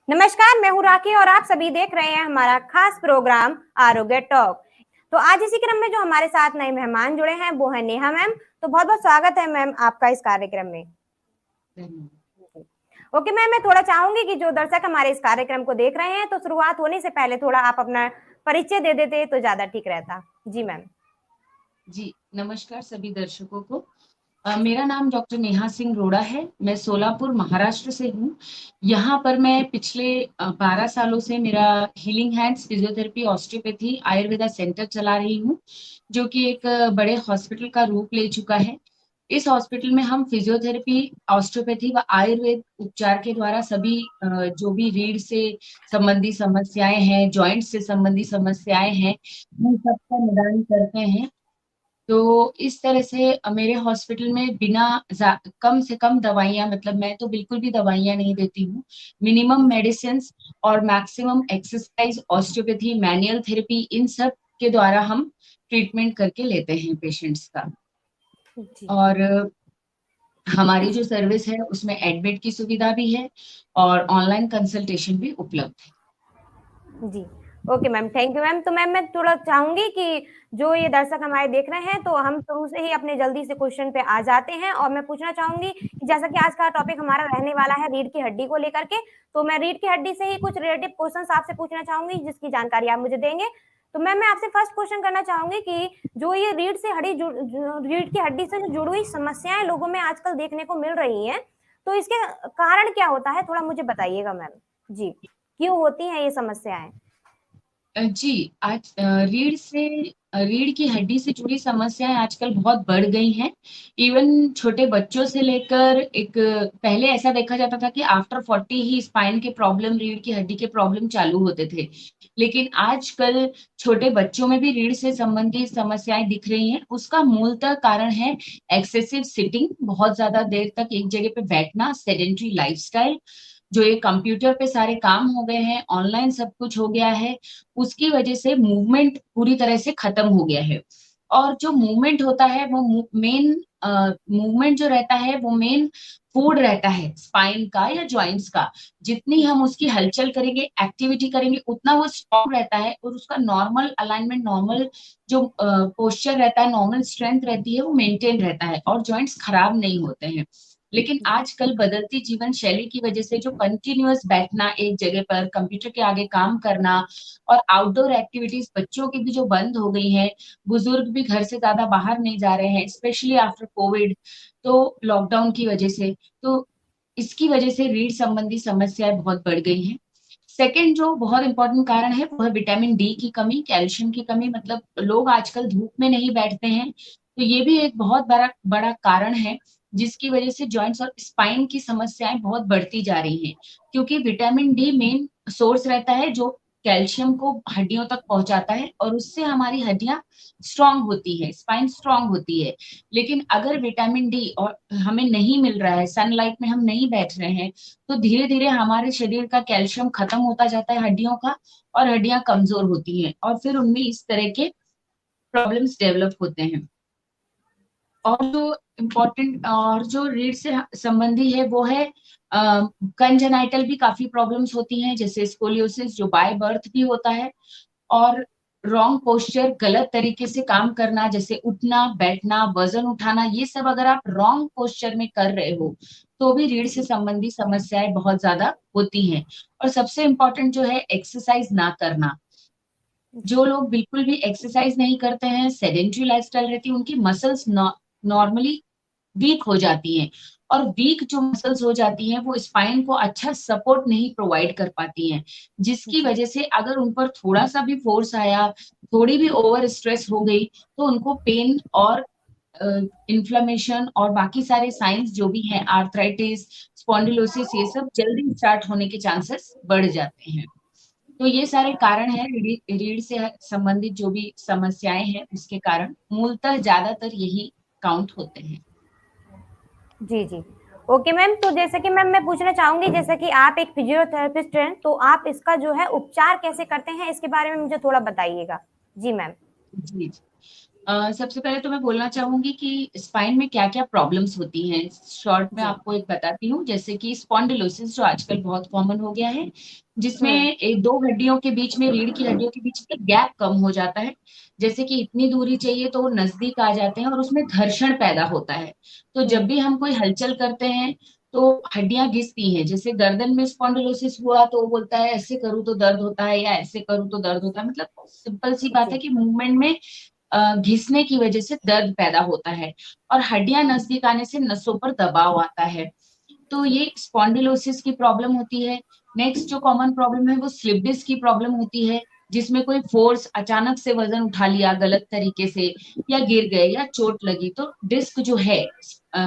नमस्कार, मैं हूँ राखी और आप सभी देख रहे हैं हमारा खास प्रोग्राम आरोग्य टॉक। तो आज इसी क्रम में जो हमारे साथ नए मेहमान जुड़े हैं वो है नेहा मैम। तो बहुत बहुत स्वागत है मैम आपका इस कार्यक्रम में। ओके मैम, मैं थोड़ा चाहूंगी कि जो दर्शक हमारे इस कार्यक्रम को देख रहे हैं तो शुरुआत होने से पहले थोड़ा आप अपना परिचय दे देते तो ज्यादा ठीक रहता। जी मैम। जी नमस्कार सभी दर्शकों को। मेरा नाम डॉक्टर नेहा सिंह रोड़ा है। मैं सोलापुर महाराष्ट्र से हूँ। यहाँ पर मैं पिछले 12 सालों से मेरा healing hands physiotherapy osteopathy Ayurveda centre चला रही हूँ, जो कि एक बड़े हॉस्पिटल का रूप ले चुका है। इस हॉस्पिटल में हम फिजियोथेरेपी, ऑस्टियोपैथी व आयुर्वेद उपचार के द्वारा सभी जो भी रीढ़ से संबंधी समस्याएं हैं, जॉइंट से संबंधी समस्याएं हैं, उन सबका निदान करते हैं। तो इस तरह से मेरे हॉस्पिटल में बिना कम से कम दवाइयाँ, मतलब मैं तो बिल्कुल भी दवाइयाँ नहीं देती हूँ। मिनिमम मेडिसिन और maximum exercise, osteopathy, manual therapy, इन सब के द्वारा हम ट्रीटमेंट करके लेते हैं पेशेंट्स का। जी और हमारी जो सर्विस है उसमें एडमिट की सुविधा भी है और ऑनलाइन कंसल्टेशन भी उपलब्ध है। जी। Okay ma'am, thank you ma'am. तो मैम मैं थोड़ा चाहूंगी कि जो ये दर्शक हमारे देख रहे हैं तो हम शुरू से ही अपने जल्दी से क्वेश्चन पे आ जाते हैं और मैं पूछना चाहूंगी कि जैसा कि आज का टॉपिक हमारा रहने वाला है रीढ़ की हड्डी को लेकर के, तो मैं रीढ़ की हड्डी से ही कुछ रिलेटिव क्वेश्चंस आपसे पूछना चाहूंगी जिसकी जानकारी आप मुझे देंगे। तो मैम मैं आपसे फर्स्ट क्वेश्चन करना चाहूंगी कि जो ये रीढ़ की हड्डी से जो जुड़ी हुई समस्याएं लोगों में आजकल देखने को मिल रही हैं, तो इसके कारण क्या होता है, थोड़ा मुझे बताइएगा मैम। जी, क्यों होती हैं ये समस्याएं? जी, आज रीढ़ की हड्डी से जुड़ी समस्याएं आजकल बहुत बढ़ गई हैं। इवन छोटे बच्चों से लेकर एक, पहले ऐसा देखा जाता था कि आफ्टर 40 ही स्पाइन के प्रॉब्लम, रीढ़ की हड्डी के प्रॉब्लम चालू होते थे। लेकिन आजकल छोटे बच्चों में भी रीढ़ से संबंधित समस्याएं दिख रही हैं। उसका मूलतः कारण है एक्सेसिव सिटिंग, बहुत ज्यादा देर तक एक जगह पे बैठना, सेडेंट्री लाइफस्टाइल। जो ये कंप्यूटर पे सारे काम हो गए हैं, ऑनलाइन सब कुछ हो गया है, उसकी वजह से मूवमेंट पूरी तरह से खत्म हो गया है। और जो मूवमेंट होता है वो मेन मूवमेंट जो रहता है वो मेन फूड रहता है स्पाइन का या जॉइंट्स का। जितनी हम उसकी हलचल करेंगे, एक्टिविटी करेंगे, उतना वो स्ट्रॉन्ग रहता है और उसका नॉर्मल अलाइनमेंट, नॉर्मल जो पोस्चर रहता है, नॉर्मल स्ट्रेंथ रहती है, वो मेंटेन रहता है और जॉइंट्स खराब नहीं होते हैं। लेकिन आजकल बदलती जीवन शैली की वजह से जो कंटिन्यूअस बैठना एक जगह पर, कंप्यूटर के आगे काम करना और आउटडोर एक्टिविटीज बच्चों की भी जो बंद हो गई है, बुजुर्ग भी घर से ज्यादा बाहर नहीं जा रहे हैं, स्पेशली आफ्टर कोविड, तो लॉकडाउन की वजह से, तो इसकी वजह से रीढ़ संबंधी समस्याएं बहुत बढ़ गई हैं। सेकेंड जो बहुत इंपॉर्टेंट कारण है वो है विटामिन डी की कमी, कैल्शियम की कमी। मतलब लोग आजकल धूप में नहीं बैठते हैं, तो ये भी एक बहुत बड़ा बड़ा कारण है जिसकी वजह से जॉइंट्स और स्पाइन की समस्याएं बहुत बढ़ती जा रही हैं। क्योंकि विटामिन डी मेन सोर्स रहता है जो कैल्शियम को हड्डियों तक पहुंचाता है और उससे हमारी हड्डियां स्ट्रांग होती है, स्पाइन स्ट्रांग होती है। लेकिन अगर विटामिन डी और हमें नहीं मिल रहा है, सनलाइट में हम नहीं बैठ रहे हैं, तो धीरे धीरे हमारे शरीर का कैल्शियम खत्म होता जाता है हड्डियों का, और हड्डियां कमजोर होती हैं और फिर उनमें इस तरह के प्रॉब्लम्स डेवलप होते हैं। और जो इम्पोर्टेंट और जो रीढ़ से संबंधी है वो है कंजेनाइटल भी काफी प्रॉब्लम्स होती हैं, जैसे स्कोलियोसिस जो बाय बर्थ भी होता है, और रॉन्ग पोस्चर, गलत तरीके से काम करना, जैसे उठना, बैठना, वजन उठाना, ये सब अगर आप रॉन्ग पोस्चर में कर रहे हो तो भी रीढ़ से संबंधी समस्याएं बहुत ज्यादा होती हैं। और सबसे इम्पोर्टेंट जो है एक्सरसाइज ना करना। जो लोग बिल्कुल भी एक्सरसाइज नहीं करते हैं, सेडेंट्री लाइफस्टाइल रहती है, उनकी मसल्स नॉर्मली वीक हो जाती हैं। और वीक जो मसल्स हो जाती हैं वो स्पाइन को अच्छा सपोर्ट नहीं प्रोवाइड कर पाती हैं, जिसकी जी वजह से अगर उन पर थोड़ा सा भी फोर्स आया, थोड़ी भी ओवर स्ट्रेस हो गई, तो उनको पेन और इन्फ्लेमेशन और बाकी सारे साइंस जो भी हैं, आर्थराइटिस, स्पॉन्डिलोसिस, ये सब जल्दी स्टार्ट होने के चांसेस बढ़ जाते हैं। तो ये सारे कारण हैं रीढ़ से संबंधित जो भी समस्याएं हैं उसके कारण, मूलतः ज्यादातर यही काउंट होते हैं। जी जी। ओके मैम, तो जैसे कि मैम मैं पूछना चाहूंगी, जैसे कि आप एक फिजियोथेरेपिस्ट हैं तो आप इसका जो है उपचार कैसे करते हैं, इसके बारे में मुझे थोड़ा बताइएगा। जी मैम। जी जी। सबसे पहले तो मैं बोलना चाहूंगी कि स्पाइन में क्या क्या प्रॉब्लम्स होती हैं। शॉर्ट में जी। आपको एक बताती हूँ, जैसे कि स्पॉन्डिलोसिस जो आजकल बहुत कॉमन हो गया है, जिसमें हुँ। एक दो हड्डियों के बीच में, रीढ़ की हड्डियों के बीच में गैप कम हो जाता है। जैसे कि इतनी दूरी चाहिए तो वो नजदीक आ जाते हैं और उसमें घर्षण पैदा होता है। तो जब हुँ। भी हम कोई हलचल करते हैं तो हड्डियां घिसती हैं। जैसे गर्दन में स्पॉन्डिलोसिस हुआ तो वो बोलता है ऐसे करूँ तो दर्द होता है, या ऐसे करूँ तो दर्द होता है। मतलब सिंपल सी बात है जी। कि मूवमेंट में घिसने की वजह से दर्द पैदा होता है, और हड्डियां नजदीक आने से नसों पर दबाव आता है। तो ये स्पॉन्डिलोसिस की प्रॉब्लम होती है। नेक्स्ट जो कॉमन प्रॉब्लम है वो स्लिप डिस्क की प्रॉब्लम होती है, जिसमें कोई फोर्स, अचानक से वजन उठा लिया गलत तरीके से, या गिर गए या चोट लगी तो डिस्क जो है अ,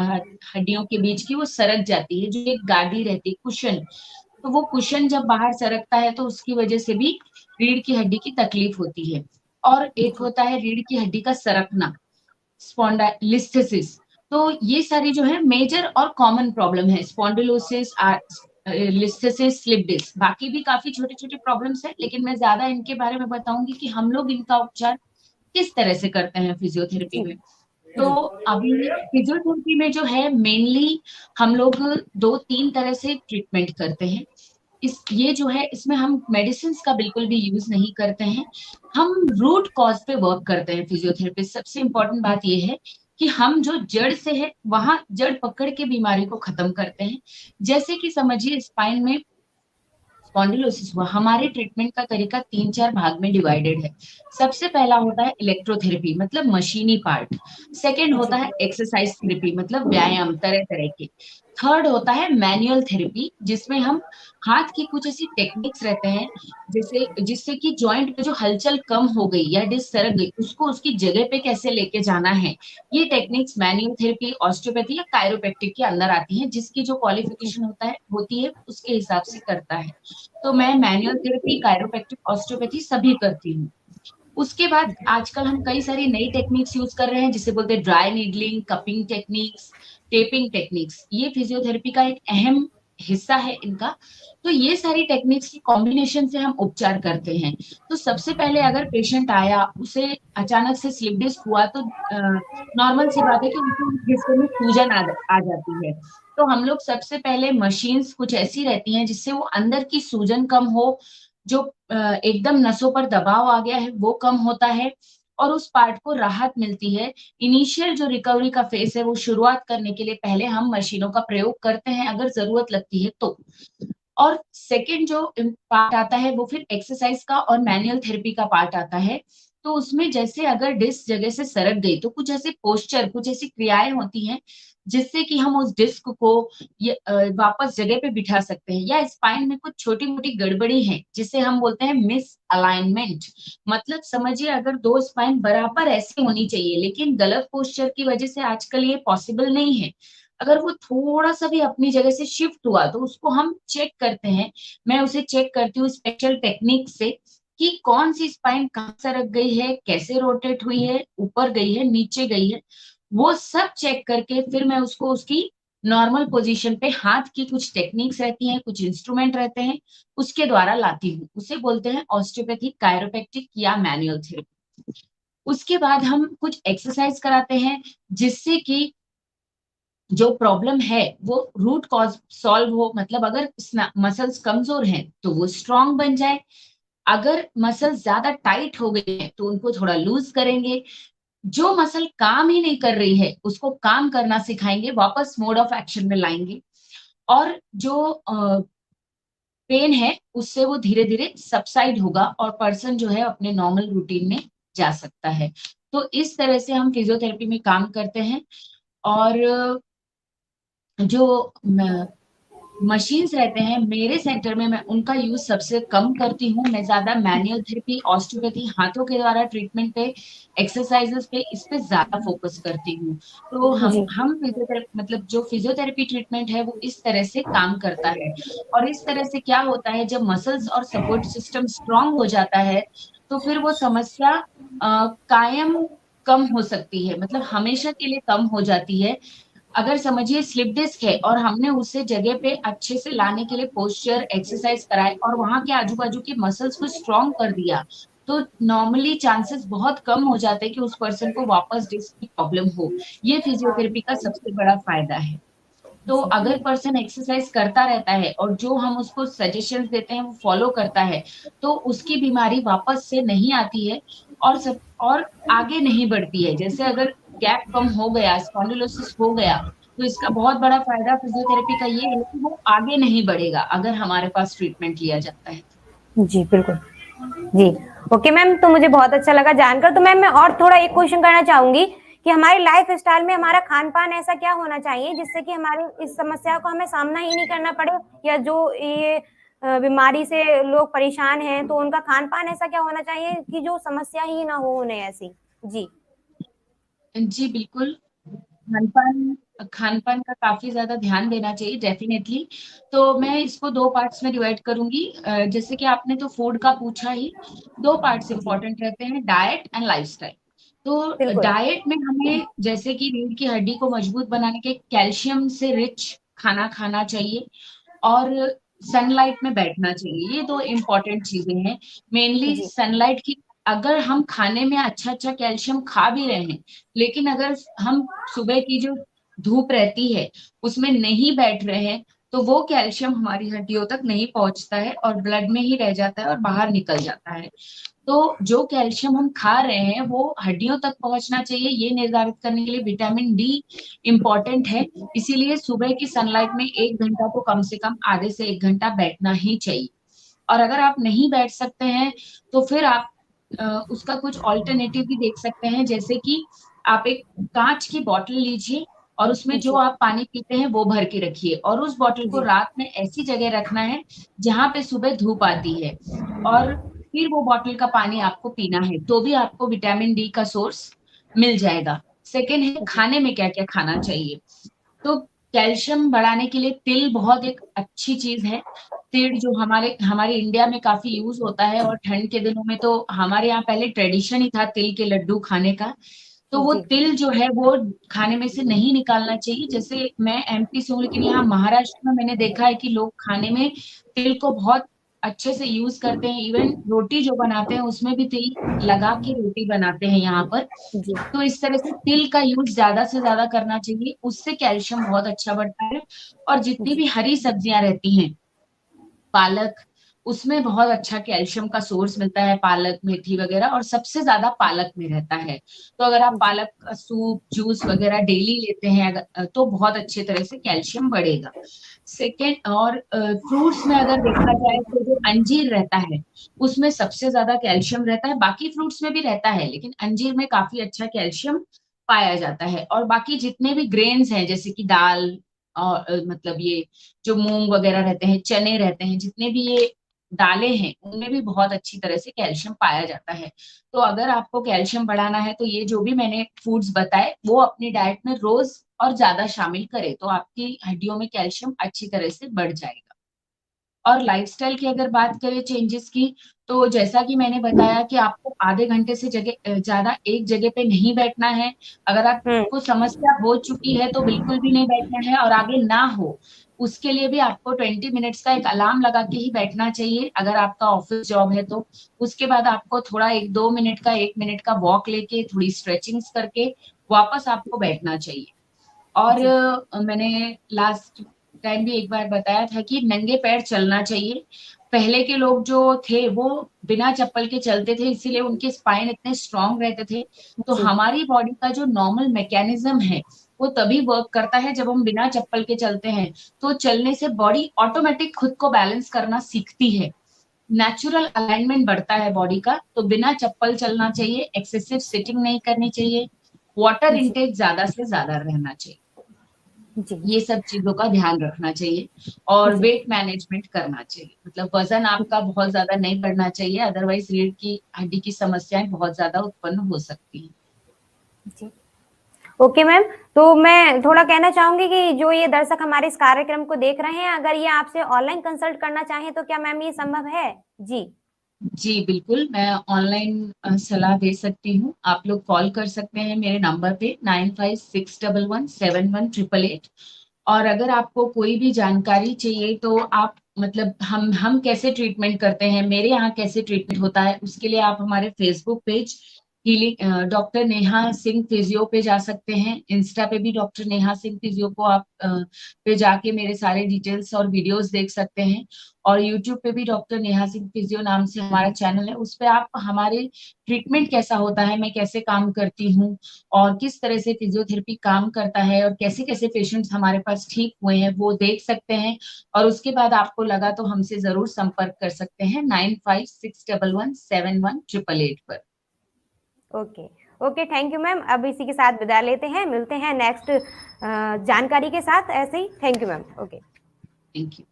हड्डियों के बीच की वो सरक जाती है, जो एक गादी रहती है, कुशन। तो वो कुशन जब बाहर सरकता है तो उसकी वजह से भी रीढ़ की हड्डी की तकलीफ होती है। और एक जी। होता है रीढ़ की हड्डी का सरकना, स्पॉन्डालिस्थेसिस। तो ये सारी जो है मेजर और कॉमन प्रॉब्लम है, स्पॉन्डिलोसिस, लिस्थेसिस, स्लिप डिस्क। बाकी भी काफी छोटे छोटे प्रॉब्लम्स है, लेकिन मैं ज्यादा इनके बारे में बताऊंगी कि हम लोग इनका उपचार किस तरह से करते हैं फिजियोथेरेपी जी। में। तो अभी फिजियोथेरेपी में जो है मेनली हम लोग दो तीन तरह से ट्रीटमेंट करते हैं। इस ये जो है इसमें हम मेडिसिन का बिल्कुल भी यूज नहीं करते हैं। हम रूट कॉज पे वर्क करते हैं फिजियोथेरेपिस्ट। सबसे इंपॉर्टेंट बात ये है कि हम जो जड़ से है वहां जड़ पकड़ के बीमारी को खत्म करते हैं। जैसे कि समझिए स्पाइन में स्पॉन्डिलोसिस हुआ, हमारे ट्रीटमेंट का तरीका तीन चार भाग में डिवाइडेड है। सबसे पहला होता है इलेक्ट्रोथेरेपी, मतलब मशीनी पार्ट। सेकंड होता जी। है एक्सरसाइज थेरेपी, मतलब व्यायाम तरह तरह के। थर्ड होता है मैनुअल थेरेपी, जिसमें हम हाथ की कुछ ऐसी टेक्निक्स रहते हैं, जैसे जिससे कि जॉइंट पे जो हलचल कम हो गई या डिस्क सरक गई उसको उसकी जगह पे कैसे लेके जाना है। ये टेक्निक्स मैनुअल थेरेपी, ऑस्टियोपैथी या कायरोप्रैक्टिक के अंदर आती हैं, जिसकी जो क्वालिफिकेशन होती है उसके हिसाब से करता है। तो मैं मैनुअल थेरेपी, कायरोप्रैक्टिक, ऑस्टियोपैथी सभी करती हूँ। उसके बाद आजकल हम कई सारी नई टेक्निक्स यूज कर रहे हैं, जिसे बोलते हैं dry needling, cupping techniques, taping techniques. ये फिजियोथेरेपी का एक अहम हिस्सा है इनका। तो ये सारी टेक्निक्स की कॉम्बिनेशन से हम उपचार करते हैं। तो सबसे पहले अगर पेशेंट आया, उसे अचानक से स्लिप डिस्क हुआ, तो नॉर्मल सी बात है कि उनके हिस्से में सूजन आ जाती है। तो हम लोग सबसे पहले मशीन्स कुछ ऐसी रहती हैं जिससे वो अंदर की सूजन कम हो, जो एकदम नसों पर दबाव आ गया है वो कम होता है, और उस पार्ट को राहत मिलती है। इनिशियल जो रिकवरी का फेस है वो शुरुआत करने के लिए पहले हम मशीनों का प्रयोग करते हैं, अगर जरूरत लगती है तो। और सेकंड जो पार्ट आता है वो फिर एक्सरसाइज का और मैनुअल थेरेपी का पार्ट आता है। तो उसमें जैसे अगर डिस्क जगह से सरक गई तो कुछ ऐसे पोस्चर, कुछ ऐसी क्रियाएं होती हैं जिससे कि हम उस डिस्क को वापस जगह पे बिठा सकते हैं। या स्पाइन में कुछ छोटी मोटी गड़बड़ी है जिसे हम बोलते हैं मिस अलाइनमेंट। मतलब समझिए अगर दो स्पाइन बराबर ऐसी होनी चाहिए, लेकिन गलत पोस्चर की वजह से आजकल ये पॉसिबल नहीं है। अगर वो थोड़ा सा भी अपनी जगह से शिफ्ट हुआ तो उसको हम चेक करते हैं। मैं उसे चेक करती हूँ स्पेशल टेक्निक से, कि कौन सी स्पाइन कहाँ सरक गई है, कैसे रोटेट हुई है, ऊपर गई है, नीचे गई है। वो सब चेक करके फिर मैं उसको उसकी नॉर्मल पोजीशन पे, हाथ की कुछ टेक्निक्स रहती हैं, कुछ इंस्ट्रूमेंट रहते हैं, उसके द्वारा लाती हूँ। उसे बोलते हैं ऑस्टियोपैथी, कायरोप्रैक्टिक या मैनुअल थेरेपी। उसके बाद हम कुछ एक्सरसाइज कराते हैं, जिससे कि जो प्रॉब्लम है वो रूट कॉज सॉल्व हो। मतलब अगर मसल्स कमजोर हैं तो वो स्ट्रांग बन जाए, अगर मसल्स ज्यादा टाइट हो गए हैं तो उनको थोड़ा लूज करेंगे, जो मसल काम ही नहीं कर रही है उसको काम करना सिखाएंगे, वापस मोड ऑफ एक्शन में लाएंगे। और जो पेन है उससे वो धीरे धीरे सबसाइड होगा और पर्सन जो है अपने नॉर्मल रूटीन में जा सकता है। तो इस तरह से हम फिजियोथेरेपी में काम करते हैं। और जो मशीन्स रहते हैं मेरे सेंटर में, मैं उनका यूज सबसे कम करती हूँ। मैं ज्यादा मैनुअल थेरेपी, ऑस्टियोपैथी, हाथों के द्वारा ट्रीटमेंट पे, एक्सरसाइजेस पे, इस पे ज्यादा फोकस करती हूँ। तो जी। हम फिजियोथेरेपी, मतलब जो फिजियोथेरेपी ट्रीटमेंट है वो इस तरह से काम करता है। और इस तरह से क्या होता है, जब मसल्स और सपोर्ट सिस्टम स्ट्रांग हो जाता है तो फिर वो समस्या कायम कम हो सकती है, मतलब हमेशा के लिए कम हो जाती है। अगर समझिए स्लिप डिस्क है और हमने उसे जगह पे अच्छे से लाने के लिए पोस्चर, एक्सरसाइज कराए और वहां के आजू बाजू के मसल्स को स्ट्रांग कर दिया, तो नॉर्मली चांसेस बहुत कम हो जाते हैं कि उस पर्सन को वापस डिस्क की प्रॉब्लम हो। ये फिजियोथेरेपी का सबसे बड़ा फायदा है। तो जी अगर पर्सन एक्सरसाइज करता रहता है और जो हम उसको सजेशंस देते हैं वो फॉलो करता है, तो उसकी बीमारी वापस से नहीं आती है और आगे नहीं बढ़ती है। जैसे अगर गैप कम हो गया, स्पॉन्डिलोसिस हो गया, तो इसका बहुत बड़ा फायदा फिजियोथेरेपी का ये है कि वो आगे नहीं बढ़ेगा अगर हमारे पास ट्रीटमेंट लिया जाता है। जी बिल्कुल। जी ओके मैम, तो मुझे बहुत अच्छा लगा जानकर। तो मैम मैं और थोड़ा एक क्वेश्चन करना चाहूंगी कि हमारी लाइफ स्टाइल में हमारा खान पान ऐसा क्या होना चाहिए जिससे कि हमारी इस समस्या को हमें सामना ही नहीं करना पड़े, या जो ये बीमारी से लोग परेशान हैं तो उनका खान पान ऐसा क्या होना चाहिए कि जो समस्या ही ना हो उन्हें ऐसी। जी जी बिल्कुल। खान पान का काफी ज्यादा ध्यान देना चाहिए डेफिनेटली। तो मैं इसको दो पार्ट्स में डिवाइड करूंगी। जैसे कि आपने तो फूड का पूछा ही, दो पार्ट्स जी इंपॉर्टेंट रहते हैं, डाइट एंड लाइफस्टाइल। तो बिल्कुल। डाइट में हमें जैसे कि रीढ़ की हड्डी को मजबूत बनाने के कैल्शियम से रिच खाना खाना चाहिए, और सनलाइट में बैठना चाहिए। ये दो इम्पोर्टेंट चीजें हैं। मेनली जी सनलाइट की, अगर हम खाने में अच्छा अच्छा कैल्शियम खा भी रहे हैं, लेकिन अगर हम सुबह की जो धूप रहती है उसमें नहीं बैठ रहे हैं, तो वो कैल्शियम हमारी हड्डियों तक नहीं पहुंचता है और ब्लड में ही रह जाता है और बाहर निकल जाता है। तो जो कैल्शियम हम खा रहे हैं वो हड्डियों तक पहुंचना चाहिए। ये निर्धारित करने के लिए विटामिन डी इम्पोर्टेंट है। इसीलिए सुबह की सनलाइट में 1 घंटा तो कम से कम, आधे से 1 घंटा बैठना ही चाहिए। और अगर आप नहीं बैठ सकते हैं तो फिर आप उसका कुछ ऑल्टरनेटिव भी देख सकते हैं। जैसे कि आप एक कांच की बोतल लीजिए और उसमें जो जी आप पानी पीते हैं वो भर के रखिए, और उस बोतल को जी रात में ऐसी जगह रखना है जहां पे सुबह धूप आती है, और फिर वो बॉटल का पानी आपको पीना है, तो भी आपको विटामिन डी का सोर्स मिल जाएगा। सेकेंड है जी खाने में क्या क्या खाना चाहिए। तो कैल्शियम बढ़ाने के लिए तिल बहुत एक अच्छी चीज है। तिल जो हमारे इंडिया में काफी यूज होता है, और ठंड के दिनों में तो हमारे यहाँ पहले ट्रेडिशन ही था तिल के लड्डू खाने का। तो वो जी तिल जो है वो खाने में से नहीं निकालना चाहिए। जैसे मैं एमपी से हूँ, लेकिन यहाँ महाराष्ट्र में मैंने देखा है कि लोग खाने में तिल को बहुत अच्छे से यूज करते हैं। इवन रोटी जो बनाते हैं उसमें भी तिल लगा के रोटी बनाते हैं यहाँ पर। जी तो इस तरह से तिल का यूज ज्यादा से ज्यादा करना चाहिए, उससे कैल्शियम बहुत अच्छा बढ़ता है। और जितनी जी भी हरी सब्जियां रहती हैं, पालक, उसमें बहुत अच्छा कैल्शियम का सोर्स मिलता है, पालक मेथी वगैरह, और सबसे ज्यादा पालक में रहता है। तो अगर आप जी पालक का सूप जूस वगैरह डेली लेते हैं तो बहुत अच्छे तरह से कैल्शियम बढ़ेगा। सेकेंड, और फ्रूट्स में अगर देखा जाए तो जो अंजीर रहता है उसमें सबसे ज्यादा कैल्शियम रहता है। बाकी फ्रूट्स में भी रहता है, लेकिन अंजीर में काफी अच्छा कैल्शियम पाया जाता है। और बाकी जितने भी ग्रेन्स हैं जैसे कि दाल, और मतलब ये जो मूंग वगैरह रहते हैं, चने रहते हैं, जितने भी ये दालें हैं उनमें भी बहुत अच्छी तरह से कैल्शियम पाया जाता है। तो अगर आपको कैल्शियम बढ़ाना है तो ये जो भी मैंने फूड्स बताए वो अपनी डाइट में रोज और ज्यादा शामिल करें, तो आपकी हड्डियों में कैल्शियम अच्छी तरह से बढ़ जाएगा। और लाइफस्टाइल की अगर बात करें चेंजेस की, तो जैसा कि मैंने बताया कि आपको आधे घंटे से जगह ज्यादा एक जगह पे नहीं बैठना है। अगर हम्म आपको समस्या हो चुकी है तो बिल्कुल भी नहीं बैठना है, और आगे ना हो उसके लिए भी आपको 20 मिनट्स का एक अलार्म लगा के ही बैठना चाहिए, अगर आपका ऑफिस जॉब है तो। उसके बाद आपको थोड़ा 1-2 मिनट का, 1 मिनट का वॉक लेके थोड़ी स्ट्रेचिंग्स करके वापस आपको बैठना चाहिए। और जी मैंने लास्ट टाइम भी एक बार बताया था कि नंगे पैर चलना चाहिए। पहले के लोग जो थे वो बिना चप्पल के चलते थे, इसीलिए उनके स्पाइन इतने स्ट्रांग रहते थे। तो जी हमारी बॉडी का जो नॉर्मल मैकेनिज्म है वो तभी वर्क करता है जब हम बिना चप्पल के चलते हैं। तो चलने से बॉडी ऑटोमेटिक खुद को बैलेंस करना सीखती है, नेचुरल अलाइनमेंट बढ़ता है बॉडी का। तो बिना चप्पल चलना चाहिए, एक्सेसिव सिटिंग नहीं करनी चाहिए, वाटर जी इनटेक ज्यादा से ज्यादा रहना चाहिए। जी ये सब चीजों का ध्यान रखना चाहिए। और जी वेट मैनेजमेंट करना चाहिए, मतलब वजन आपका बहुत ज्यादा नहीं बढ़ना चाहिए, अदरवाइज रीढ़ की हड्डी की समस्याएं बहुत ज्यादा उत्पन्न हो सकती हैं। जी ओके मैम, तो मैं थोड़ा कहना चाहूंगी कि जो ये दर्शक हमारे इस कार्यक्रम को देख रहे हैं, अगर ये आपसे ऑनलाइन कंसल्ट करना चाहें तो क्या मैम ये संभव है। जी जी बिल्कुल, मैं ऑनलाइन सलाह दे सकती हूँ। आप लोग कॉल कर सकते हैं मेरे नंबर पे 9561171888। और अगर आपको कोई भी जानकारी चाहिए तो आप मतलब हम कैसे ट्रीटमेंट करते हैं, मेरे यहाँ कैसे ट्रीटमेंट होता है, उसके लिए आप हमारे Facebook page healing doctor Neha Singh physio पे जा सकते हैं। इंस्टा पे भी डॉक्टर नेहा सिंह फिजियो को आप पे जाके मेरे सारे डिटेल्स और वीडियोस देख सकते हैं। और यूट्यूब पे भी डॉक्टर नेहा सिंह फिजियो नाम से हमारा चैनल है, उस पे आप हमारे ट्रीटमेंट कैसा होता है, मैं कैसे काम करती हूँ और किस तरह से फिजियोथेरेपी काम करता है और कैसे कैसे पेशेंट्स हमारे पास ठीक हुए हैं, वो देख सकते हैं। और उसके बाद आपको लगा तो हमसे जरूर संपर्क कर सकते हैं 9561171888 पर। Okay, okay, thank you ma'am. अब इसी के साथ विदा लेते हैं, मिलते हैं नेक्स्ट जानकारी के साथ ऐसे ही। Thank you ma'am. Okay. Thank you.